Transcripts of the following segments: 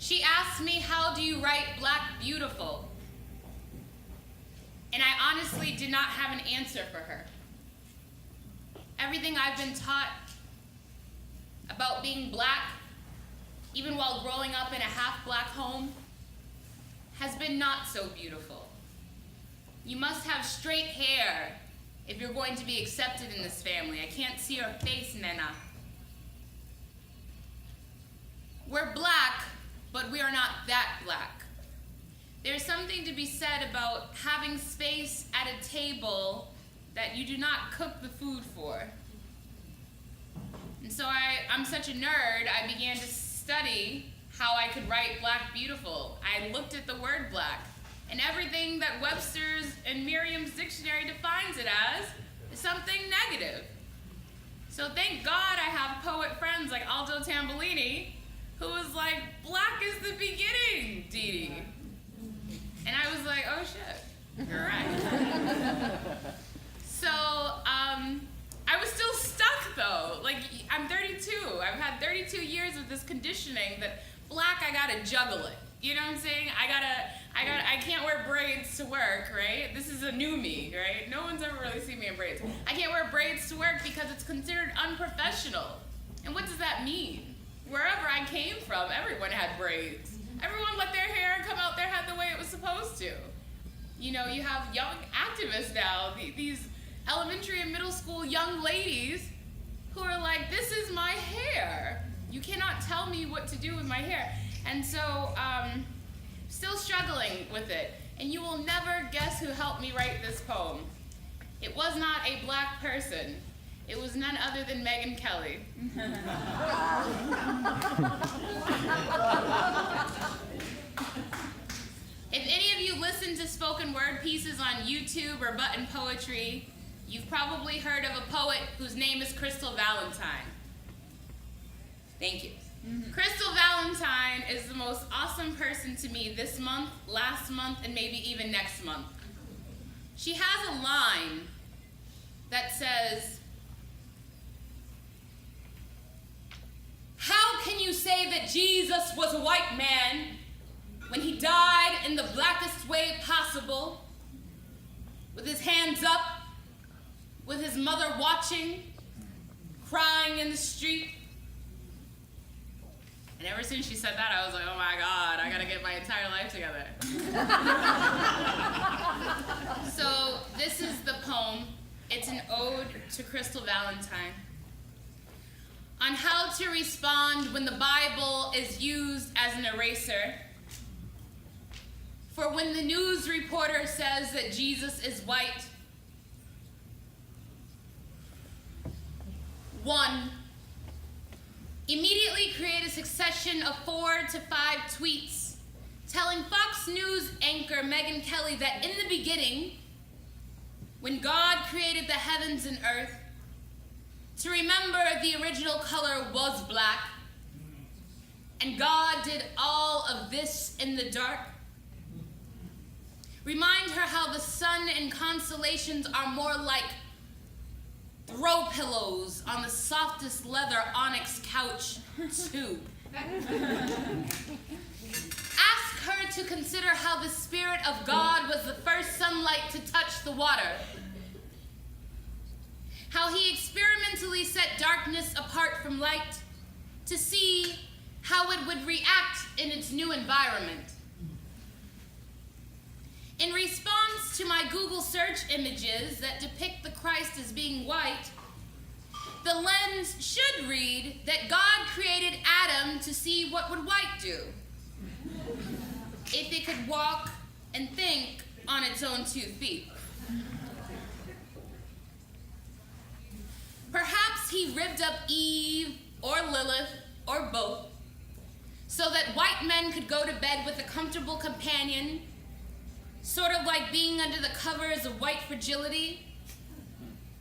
She asked me, how do you write black beautiful? And I honestly did not have an answer for her. Everything I've been taught about being black, even while growing up in a half-black home, has been not so beautiful. You must have straight hair if you're going to be accepted in this family. I can't see your face, Nena. We're black, but we are not that black. There's something to be said about having space at a table that you do not cook the food for. And so I'm such a nerd, I began to study how I could write black beautiful. I looked at the word black, and everything that Webster's and Merriam's dictionary defines it as is something negative. So thank God I have poet friends like Aldo Tambellini, who was like, black is the beginning, DiDi. And I was like, oh shit, you're right. So, I was still stuck though. Like, I'm 32. I've had 32 years of this conditioning that black, I gotta juggle it. You know what I'm saying? I can't wear braids to work, right? This is a new me, right? No one's ever really seen me in braids. I can't wear braids to work because it's considered unprofessional. And what does that mean? Wherever I came from, everyone had braids. Everyone let their hair come out their head the way it was supposed to. You know, you have young activists now, these elementary and middle school young ladies who are like, this is my hair. You cannot tell me what to do with my hair. And so, still struggling with it. And you will never guess who helped me write this poem. It was not a black person. It was none other than Megyn Kelly. If any of you listen to spoken word pieces on YouTube or Button Poetry, you've probably heard of a poet whose name is Crystal Valentine. Thank you. Crystal Valentine is the most awesome person to me this month, last month, and maybe even next month. She has a line that says, how can you say that Jesus was a white man when he died in the blackest way possible, with his hands up, with his mother watching, crying in the street? And ever since she said that, I was like, oh my God, I gotta get my entire life together. So this is the poem. It's an ode to Crystal Valentine. On how to respond when the Bible is used as an eraser. For when the news reporter says that Jesus is white, 1, immediately create a succession of 4 to 5 tweets telling Fox News anchor Megyn Kelly that in the beginning, when God created the heavens and earth, to remember the original color was black, and God did all of this in the dark. Remind her how the sun and constellations are more like throw pillows on the softest leather onyx couch, too. Ask her to consider how the Spirit of God was the first sunlight to touch the water. How he experimentally set darkness apart from light to see how it would react in its new environment. In response to my Google search images that depict the Christ as being white, the lens should read that God created Adam to see what would white do if it could walk and think on its own 2 feet. Perhaps he ribbed up Eve or Lilith or both so that white men could go to bed with a comfortable companion, sort of like being under the covers of white fragility,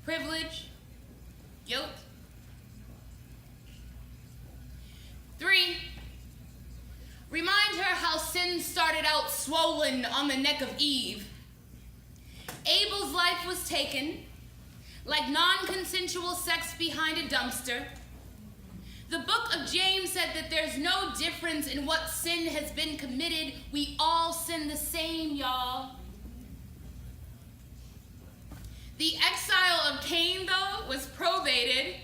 privilege, guilt. 3, remind her how sin started out swollen on the neck of Eve. Abel's life was taken, like non-consensual sex behind a dumpster. The book of James said that there's no difference in what sin has been committed. We all sin the same, y'all. The exile of Cain, though, was probated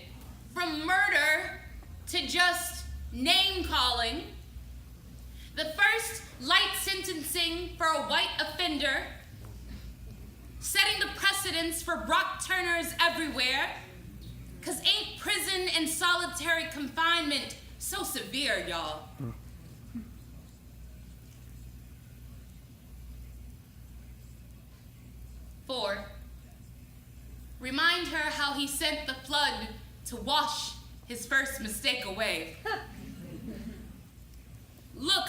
from murder to just name-calling. The first light sentencing for a white offender, setting the precedence for Brock Turners everywhere, because ain't prison and solitary confinement so severe, y'all? Four, remind her how he sent the flood to wash his first mistake away. Look,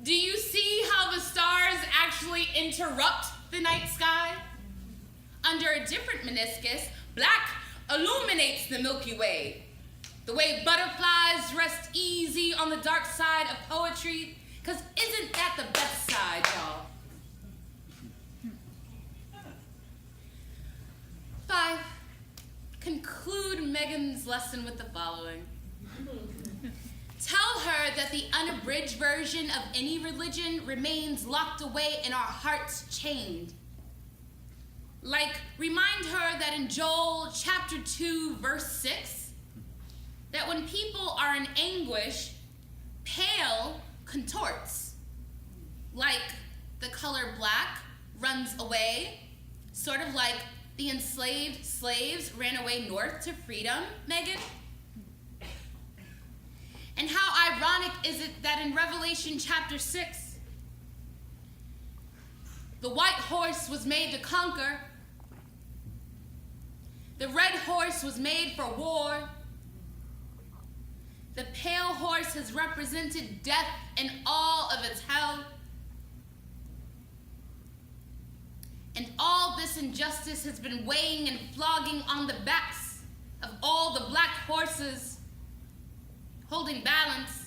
do you see how the stars actually interrupt the night sky? Under a different meniscus, black illuminates the Milky Way. The way butterflies rest easy on the dark side of poetry, because isn't that the best side, y'all? 5, conclude Megan's lesson with the following. Tell her that the unabridged version of any religion remains locked away in our hearts chained. Like, remind her that in Joel chapter 2, verse 6, that when people are in anguish, pale contorts. Like the color black runs away, sort of like the enslaved slaves ran away north to freedom, Megan? And how ironic is it that in Revelation chapter 6, the white horse was made to conquer, the red horse was made for war, the pale horse has represented death and all of its hell, and all this injustice has been weighing and flogging on the backs of all the black horses, holding balance.